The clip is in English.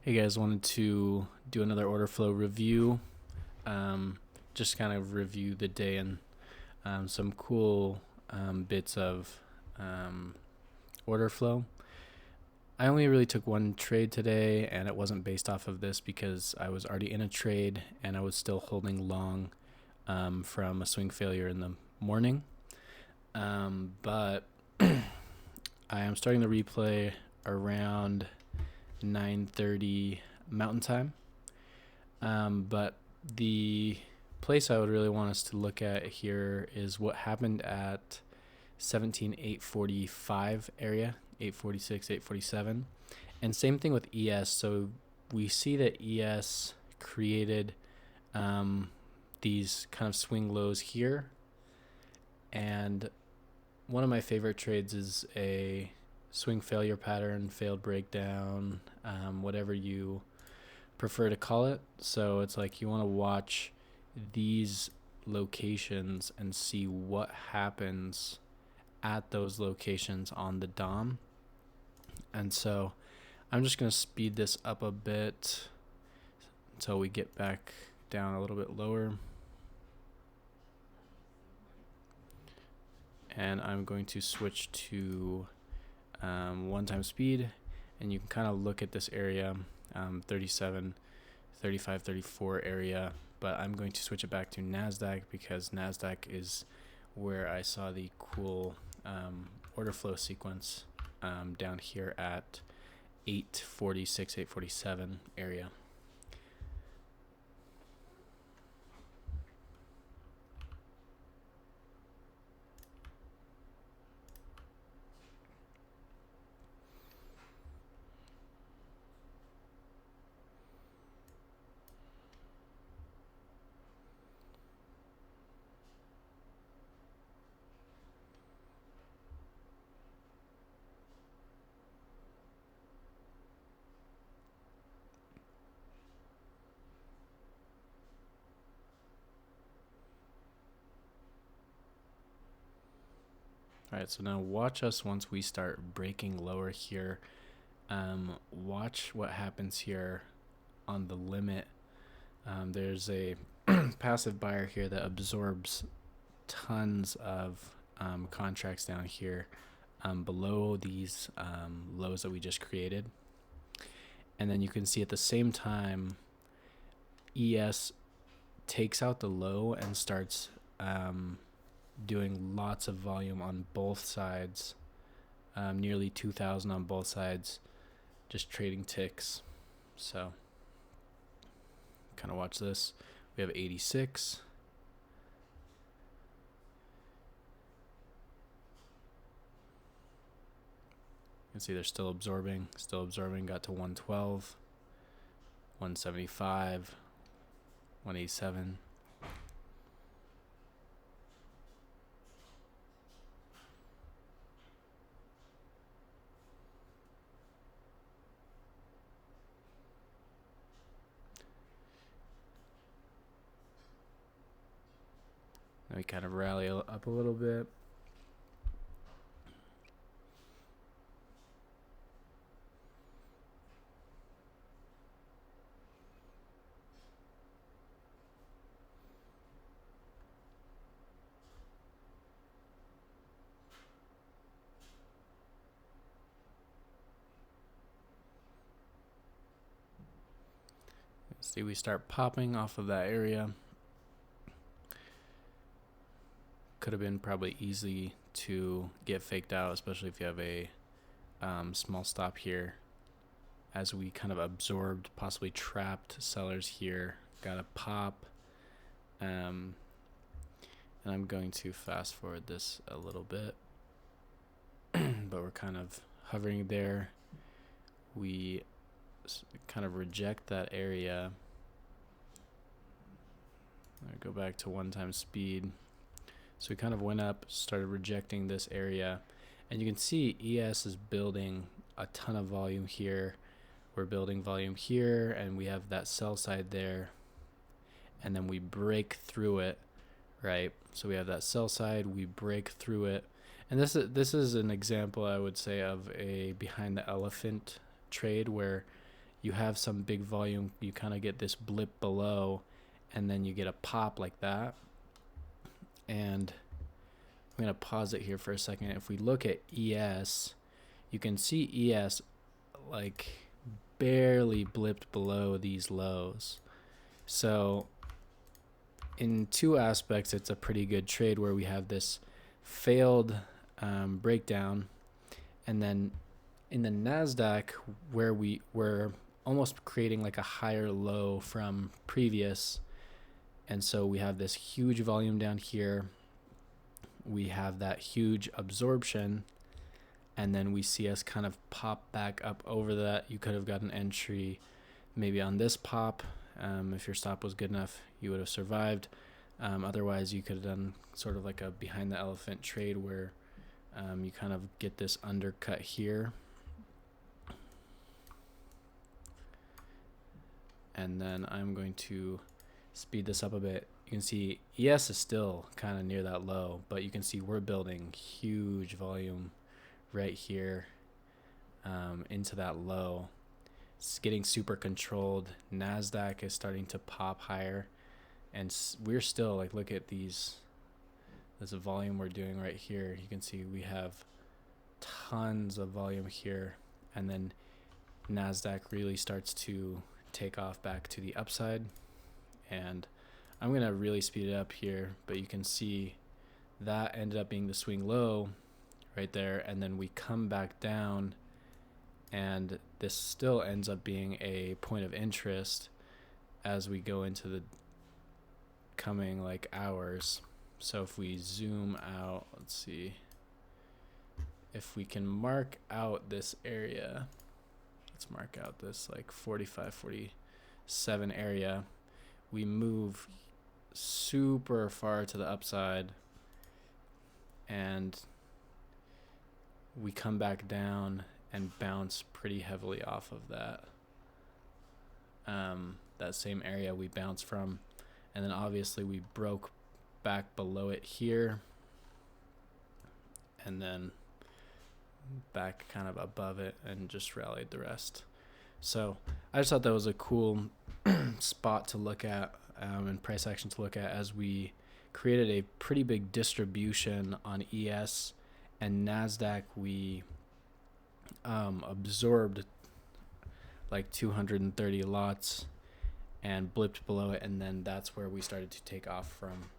Hey guys, wanted to do another order flow review. Just kind of review the day and some cool bits of order flow. I only really took one trade today, and it wasn't based off of this because I was already in a trade and I was still holding long from a swing failure in the morning. But I am starting the replay around 9:30 Mountain Time. But the place I would really want us to look at here is what happened at 17,845 area, 846, 847. And same thing with ES. So we see that ES created these kind of swing lows here. And one of my favorite trades is a swing failure pattern, failed breakdown, whatever you prefer to call it. So it's like you want to watch these locations and see what happens at those locations on the DOM. And so I'm just going to speed this up a bit until we get back down a little bit lower. And I'm going to switch to 1 time speed, and you can kind of look at this area, 37, 35, 34 area, but I'm going to switch it back to NASDAQ because NASDAQ is where I saw the cool order flow sequence down here at 846, 847 area. All right, so now watch us once we start breaking lower here. Watch what happens here on the limit. There's a passive buyer here that absorbs tons of contracts down here below these lows that we just created. And then you can see at the same time, ES takes out the low and starts doing lots of volume on both sides, nearly 2,000 on both sides, just trading ticks. So kind of watch this. We have 86. You can see they're still absorbing, got to 112, 175, 187. We kind of rally up a little bit. See, we start popping off of that area. Could have been probably easy to get faked out, especially if you have a small stop here, as we kind of absorbed, possibly trapped sellers here. Got a pop, and I'm going to fast forward this a little bit, but we're kind of hovering there. We kind of reject that area. I go back to 1 time speed. So we kind of went up, started rejecting this area, and you can see ES is building a ton of volume here. We're building volume here, and we have that sell side there, and then we break through it, right? So we have that sell side, we break through it, and this is an example, I would say, of a behind the elephant trade where you have some big volume, you kind of get this blip below, and then you get a pop like that. And I'm going to pause it here for a second. If we look at ES, you can see ES like barely blipped below these lows. So in two aspects, it's a pretty good trade where we have this failed breakdown, and then in the NASDAQ, where we were almost creating like a higher low from previous, and so we have this huge volume down here, we have that huge absorption, and then we see us kind of pop back up over that. You could have got an entry maybe on this pop. If your stop was good enough, you would have survived. Otherwise, you could have done sort of like a behind the elephant trade where you kind of get this undercut here. And then I'm going to speed this up a bit. You can see ES is still kind of near that low, but you can see we're building huge volume right here into that low. It's getting super controlled. NASDAQ is starting to pop higher, and we're still like, look at these, this volume we're doing right here. You can see we have tons of volume here, and then NASDAQ really starts to take off back to the upside. And I'm going to really speed it up here, but you can see that ended up being the swing low right there, and then we come back down, and this still ends up being a point of interest as we go into the coming like hours. So if we zoom out, let's see if we can mark out this area. Let's mark out this like 45, 47 area. We move super far to the upside, and we come back down and bounce pretty heavily off of that that same area we bounced from, and then obviously we broke back below it here, and then back kind of above it and just rallied the rest. So I just thought that was a cool spot to look at and price action to look at, as we created a pretty big distribution on ES, and NASDAQ we absorbed like 230 lots and blipped below it, and then that's where we started to take off from.